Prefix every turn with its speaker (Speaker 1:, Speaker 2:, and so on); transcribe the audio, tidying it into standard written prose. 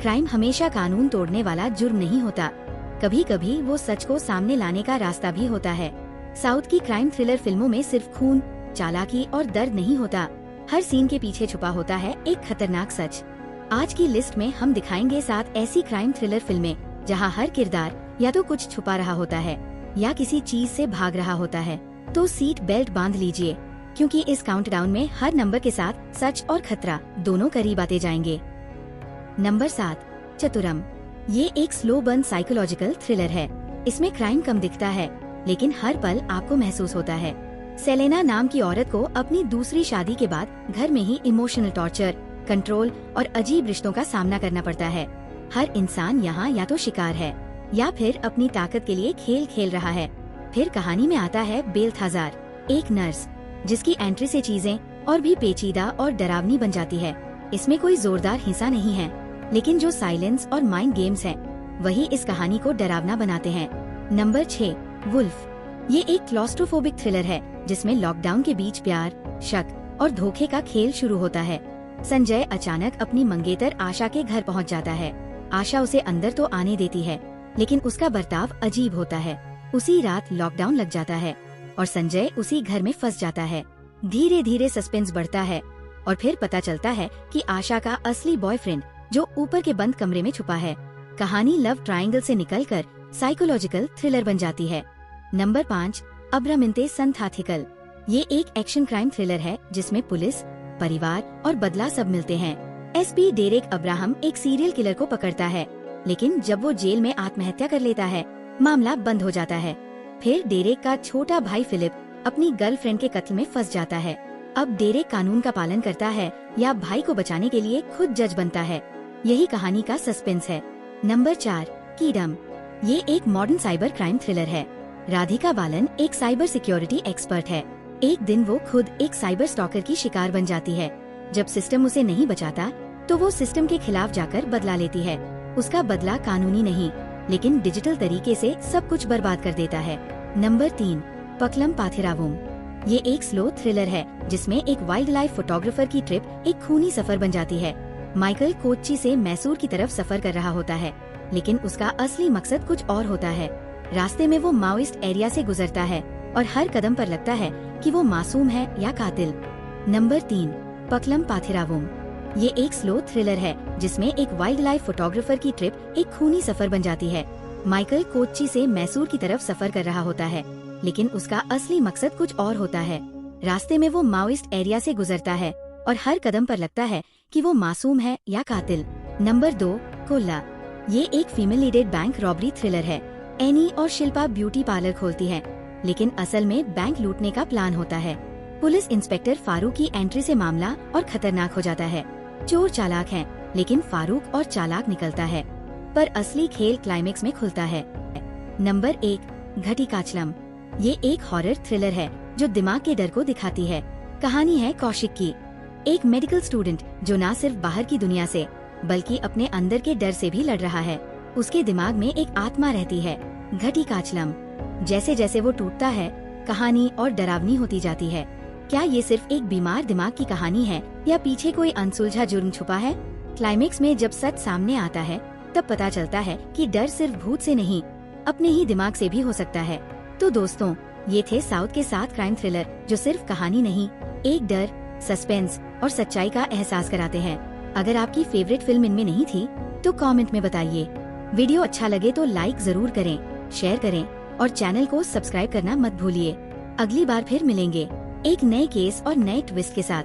Speaker 1: Crime हमेशा कानून तोड़ने वाला जुर्म नहीं होता, कभी कभी वो सच को सामने लाने का रास्ता भी होता है। साउथ की क्राइम थ्रिलर फिल्मों में सिर्फ खून, चालाकी और दर्द नहीं होता, हर सीन के पीछे छुपा होता है एक खतरनाक सच। आज की लिस्ट में हम दिखाएंगे 7 ऐसी क्राइम थ्रिलर फिल्में जहां हर किरदार या तो कुछ छुपा रहा होता है या किसी चीज से भाग रहा होता है। तो सीट बेल्ट बांध लीजिए, क्योंकि इस काउंटडाउन में हर नंबर के साथ सच और खतरा दोनों करीब आते जाएंगे। नंबर 7, चतुरम। ये एक स्लो बर्न साइकोलॉजिकल थ्रिलर है। इसमें क्राइम कम दिखता है, लेकिन हर पल आपको महसूस होता है। सेलेना नाम की औरत को अपनी दूसरी शादी के बाद घर में ही इमोशनल टॉर्चर, कंट्रोल और अजीब रिश्तों का सामना करना पड़ता है। हर इंसान यहाँ या तो शिकार है या फिर अपनी ताकत के लिए खेल खेल रहा है। फिर कहानी में आता है बेल्थाजार, एक नर्स जिसकी एंट्री से चीजें और भी पेचीदा और डरावनी बन जाती है। इसमें कोई जोरदार हिंसा नहीं है, लेकिन जो साइलेंस और माइंड गेम्स हैं, वही इस कहानी को डरावना बनाते हैं। Number 6, Wolf. ये एक क्लॉस्ट्रोफोबिक थ्रिलर है जिसमें लॉकडाउन के बीच प्यार, शक और धोखे का खेल शुरू होता है। संजय अचानक अपनी मंगेतर आशा के घर पहुंच जाता है। आशा उसे अंदर तो आने देती है, लेकिन उसका बर्ताव अजीब होता है। उसी रात लॉकडाउन लग जाता है और संजय उसी घर में फंस जाता है। धीरे धीरे सस्पेंस बढ़ता है और फिर पता चलता है कि आशा का असली बॉयफ्रेंड जो ऊपर के बंद कमरे में छुपा है। कहानी लव ट्रायंगल से निकलकर साइकोलॉजिकल थ्रिलर बन जाती है। नंबर 5, अब्रामिंते संथाथिकल। ये एक एक्शन क्राइम थ्रिलर है जिसमें पुलिस, परिवार और बदला सब मिलते हैं। एसपी डेरेक अब्राहम एक सीरियल किलर को पकड़ता है, लेकिन जब वो जेल में आत्महत्या कर लेता है, मामला बंद हो जाता है। फिर डेरेक का छोटा भाई फिलिप अपनी गर्लफ्रेंड के कत्ल में फंस जाता है। अब डेरेक कानून का पालन करता है या भाई को बचाने के लिए खुद जज बनता है। यही कहानी का सस्पेंस है। नंबर 4, कीडम। ये एक मॉडर्न साइबर क्राइम थ्रिलर है। राधिका बालन एक साइबर सिक्योरिटी एक्सपर्ट है। एक दिन वो खुद एक साइबर स्टॉकर की शिकार बन जाती है। जब सिस्टम उसे नहीं बचाता, तो वो सिस्टम के खिलाफ जाकर बदला लेती है। उसका बदला कानूनी नहीं, लेकिन डिजिटल तरीके से सब कुछ बर्बाद कर देता है। नंबर 3, पकलम पाथिरावुम। ये एक स्लो थ्रिलर है जिसमें एक वाइल्ड लाइफ फोटोग्राफर की ट्रिप एक खूनी सफर बन जाती है। माइकल कोच्चि से मैसूर की तरफ सफर कर रहा होता है, लेकिन उसका असली मकसद कुछ और होता है। रास्ते में वो माओइस्ट एरिया से गुजरता है और हर कदम पर लगता है कि वो मासूम है या कातिल। नंबर 3, पकलम पाथिरावुम। ये एक स्लो थ्रिलर है जिसमें एक वाइल्ड लाइफ फोटोग्राफर की ट्रिप एक खूनी सफर बन जाती है। माइकल कोच्चि से मैसूर की तरफ सफर कर रहा होता है, लेकिन उसका असली मकसद कुछ और होता है। रास्ते में वो माओइस्ट एरिया से गुजरता है और हर कदम पर लगता है कि वो मासूम है या कातिल। नंबर 2, कोल्ला। ये एक female leaded bank robbery thriller है। एनी और शिल्पा ब्यूटी पार्लर खोलती हैं, लेकिन असल में बैंक लूटने का प्लान होता है। पुलिस इंस्पेक्टर फारूक की एंट्री से मामला और खतरनाक हो जाता है। चोर चालाक हैं, लेकिन फारूक और चालाक निकलता है, पर असली खेल क्लाइमेक्स में खुलता है। नंबर 1, घटिकाचलम। ये एक हॉरर थ्रिलर है जो दिमाग के डर को दिखाती है। कहानी है कौशिक की, एक मेडिकल स्टूडेंट जो न सिर्फ बाहर की दुनिया से बल्कि अपने अंदर के डर से भी लड़ रहा है। उसके दिमाग में एक आत्मा रहती है, घटिकाचलम। जैसे जैसे वो टूटता है, कहानी और डरावनी होती जाती है। क्या ये सिर्फ एक बीमार दिमाग की कहानी है या पीछे कोई अनसुलझा जुर्म छुपा है? क्लाइमेक्स में जब सच सामने आता है, तब पता चलता है कि डर सिर्फ भूत से नहीं, अपने ही दिमाग से भी हो सकता है। तो दोस्तों, ये थे साउथ के 7 क्राइम थ्रिलर जो सिर्फ कहानी नहीं, एक डर, सस्पेंस और सच्चाई का एहसास कराते हैं। अगर आपकी फेवरेट फिल्म इनमें नहीं थी, तो कमेंट में बताइए। वीडियो अच्छा लगे तो लाइक जरूर करें, शेयर करें और चैनल को सब्सक्राइब करना मत भूलिए। अगली बार फिर मिलेंगे एक नए केस और नए ट्विस्ट के साथ।